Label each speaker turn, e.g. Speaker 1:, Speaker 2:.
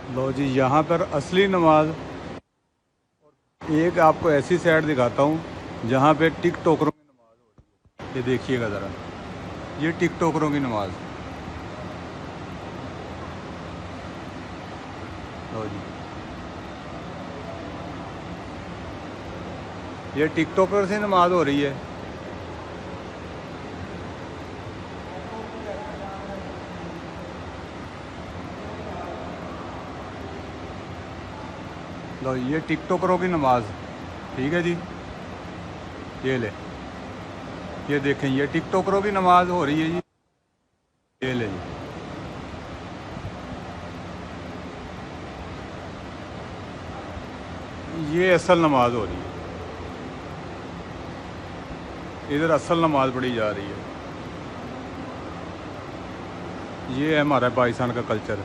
Speaker 1: लो जी, यहाँ पर असली नमाज। एक आपको ऐसी साइड दिखाता हूँ जहाँ पे टिक टोकरों की नमाज हो रही है। ये देखिएगा ज़रा, ये टिक टोकरों की नमाज। लो जी, ये टिक टोकर से नमाज हो रही है। लो, ये टिक टोकरों की नमाज। ठीक है जी, ये ले, ये देखें, ये टिक टोकरों की नमाज हो रही है जी। ये ले जी, ये असल नमाज हो रही है। इधर असल नमाज पढ़ी जा रही है। ये है हमारा पाकिस्तान का कल्चर।